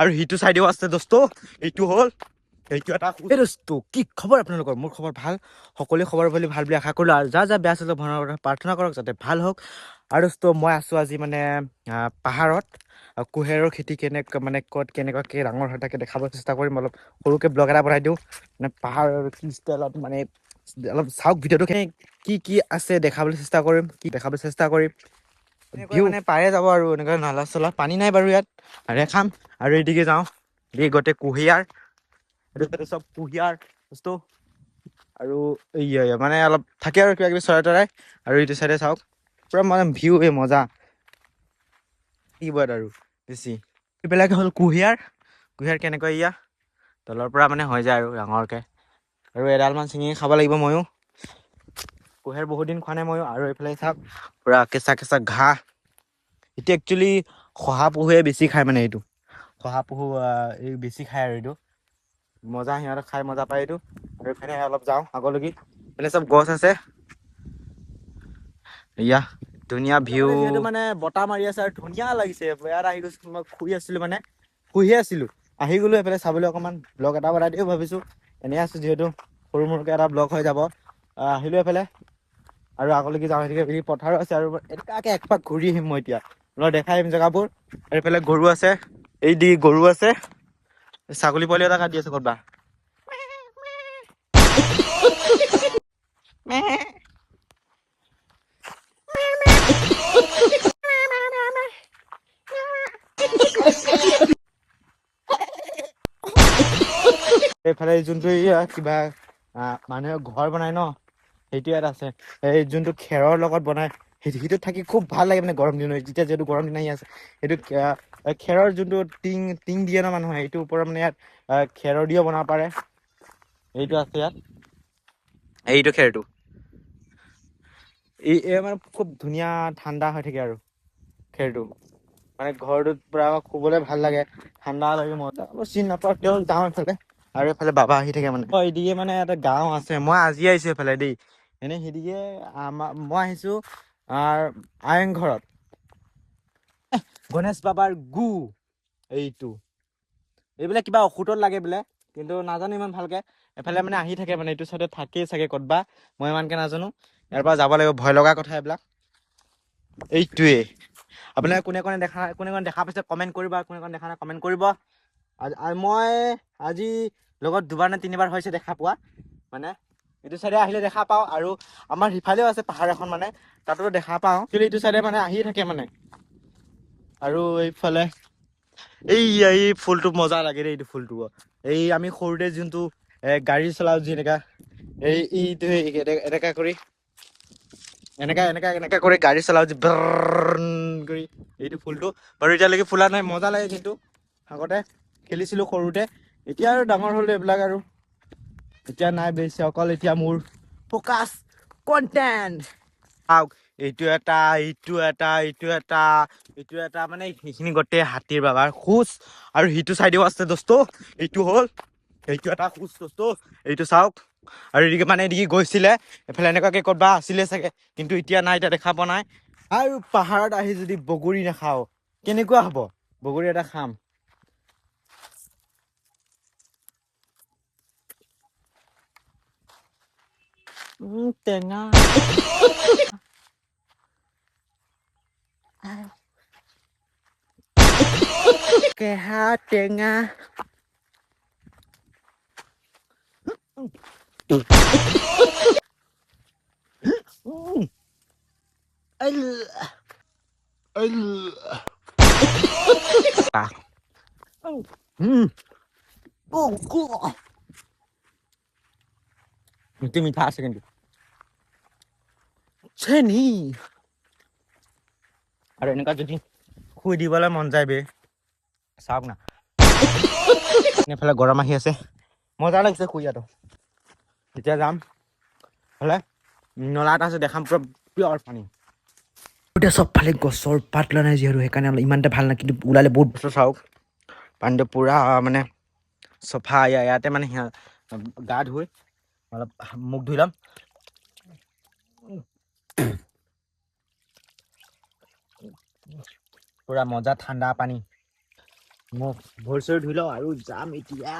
আৰু সিটো চাইডেও আছে দোস্ত এইটো হ'ল এইটো এটা দোস্ত কি খবৰ আপোনালোকৰ মোৰ খবৰ ভাল সকলোৱে খবৰ বুলি ভাল বুলি আশা কৰিলো আৰু যা বেয়া আছে প্ৰাৰ্থনা কৰক যাতে ভাল হওক আৰু দোস্ত মই আছো আজি মানে পাহাৰত কুঁহিয়াৰৰ খেতি কেনেকৈ মানে ক'ত কেনেকুৱাকৈ ডাঙৰ হৈ থাকে দেখাব চেষ্টা কৰিম অলপ সৰুকৈ ব্লগ এটা বনাই দিওঁ মানে পাহাৰৰ কি ষ্টাইলত মানে অলপ চাওক ভিডিঅ'টো কি আছে দেখাবলৈ চেষ্টা কৰিম ভিউ মানে পাৰে যাব আৰু এনেকৈ নালা চলা পানী নাই বাৰু ইয়াত আৰে খাম আৰু এইদিকে যাওঁ এই গোটেই কুঁহিয়াৰ এইটো চাইডে চব কুঁহিয়াৰ বস্তু আৰু মানে অলপ থাকে আৰু কিবা কিবি চৰাই তৰাই আৰু এইটো চাইডে চাওক পুৰা মানে ভিউ মজা কিবাত আৰু বেছি এইবিলাকে হ'ল কুঁহিয়াৰ কেনেকৈ তলৰ পৰা মানে হৈ যায় আৰু ডাঙৰকে আৰু এডালমান ছিঙি খাব লাগিব ময়ো কুঁহিয়াৰ বহুত দিন খোৱা নাই ময়ো আৰু এইফালে চাওক পুৰা কেঁচা ঘাঁহ এতিয়া একচুৱেলি শহাপহুৱে বেছি খায় মানে এইটো শহাপহু এই বেছি খায় আৰু এইটো মজা সিহঁতে খাই মজা পায় এইটো আৰু এইফালে অলপ যাওঁ আগলৈকে এইফালে চব গছ আছে ধুনীয়া ভিউ যিহেতু মানে বতাহ মাৰি আছে আৰু ধুনীয়া লাগিছে ইয়াত আহি গৈছো মই শুইহে আছিলো আহি গলো এইফালে চাবলৈ অকণমান ব্লগ এটা বনাই দিও ভাবিছো এনেই আছো যিহেতু সৰু মৰুকে এটা ব্লগ হৈ যাব আহিলো এইফালে আৰু আগলৈকে যাওঁ পথাৰো আছে আৰু এনেকুৱাকে একপাক ঘূৰি আহিম মই এতিয়া অলপ দেখাই আহিম জেগাবোৰ এইফালে গৰু আছে গৰু আছে ছাগলী পোৱালি এটা কাটি আছে ক'তবা এইফালে যোনটো কিবা মানুহে ঘৰ বনাই ন সেইটো ইয়াত আছে এই যোনটো খেৰৰ লগত বনাই সেইটোত থাকি খুব ভাল লাগে মানে গৰম দিনত যেতিয়া যিহেতু গৰম দিন আহি আছে সেইটো খেৰৰ যোনটো টিং দিয়ে ন মানুহে এইটোৰ ওপৰত মানে ইয়াত খেৰৰ দিও বনাব পাৰে এইটো আছে ইয়াত এইটো খেৰটো মানে খুব ধুনীয়া ঠাণ্ডা হৈ থাকে আৰু খেৰটো মানে ঘৰটোত পুৰা শুবলৈ ভাল লাগে ঠাণ্ডা লাগে মজা চিনি নাপাওঁ তেওঁ যাওঁ এইফালে আৰু এইফালে বাবা আহি থাকে মানে এইদিকে মানে এটা গাঁও আছে মই আজি আহিছো এইফালে দেই এনেই সেইদিকে মই আহিছো আইং ঘৰত গণেশ বাবাৰ এইবিলাক কিবা ঔষধত লাগে বোলে কিন্তু নাজানো ইমান ভালকে এফালে মানে আহি থাকে মানে এইটো চাইডে থাকেই চাগে ক'তবা মই ইমানকে নাজানো ইয়াৰ পৰা যাব লাগিব ভয় লগা কথা এইবিলাক এইটোৱে আপোনালোকে কোনে কোনে দেখা পাইছে কমেণ্ট কৰিব আৰু কোনে দেখা নাই কমেণ্ট কৰিব মই আজি লগত 2বাৰ নে 3বাৰ হৈছে দেখা পোৱা মানে এইটো চাইডে আহিলে দেখা পাওঁ আৰু আমাৰ সিফালেও আছে পাহাৰ এখন মানে তাতো দেখা পাওঁ কিন্তু এইটো চাইডে মানে আহি থাকে মানে আৰু এইফালে এই ফুলটো মজা লাগে দেই এইটো ফুলটো আমি সৰুতে যোনটো গাড়ী চলাও যেনেকা এইটো এনেকা কৰি এনেকা কৰি গাড়ী চলাও যে কৰি এইটো ফুলটো বাৰু এতিয়ালৈকে ফুলা নাই মজা লাগে কিন্তু আগতে খেলিছিলো সৰুতে এতিয়া আৰু ডাঙৰ হলো এইবিলাক আৰু এতিয়া নাই বেছি অকল এতিয়া মোৰ ফকাচ কন্টেন্ট এইটো এটা মানে সেইখিনি গোটেই হাতীৰ বাবাৰ খোজ আৰু সিটো চাইডেও আছে দোস্ত এইটো হ'ল এইটো এটা খোজ দোস্ত এইটো চাওক আৰু এদিকে মানে এদিকে গৈছিলে এইফালে এনেকুৱাকে ক'তবা আছিলে চাগে কিন্তু এতিয়া নাই এতিয়া দেখা পোৱা নাই আৰু পাহাৰত আহি যদি বগৰী নাখাওঁ কেনেকুৱা হ'ব বগৰী এটা খাম টেঙা কেহা টেঙা মিঠা আছে কিন্তু চেনি আৰু এনেকুৱা যদি শুই দিবলৈ মন যায় বে চাওক না এইফালে গৰম আহি আছে মজা লাগিছে শুই ইয়াতো এতিয়া যাম হ'লে নলা এটা আছে দেখাম পুৰা পিয়ৰ পানী এতিয়া চবফালে গছৰ পাত ওলোৱা নাই যিহেতু সেইকাৰণে ইমান এটা ভাল নাই কিন্তু ওলালে বহুত বছৰ চাওক পানীটো পুৰা মানে চফা ইয়াতে মানে গা ধুই অলপ মুখ ধুই ল'ম পুৰা মজা ঠাণ্ডা পানী মোক ভৰি চৰি ধুই লওঁ আৰু যাম এতিয়া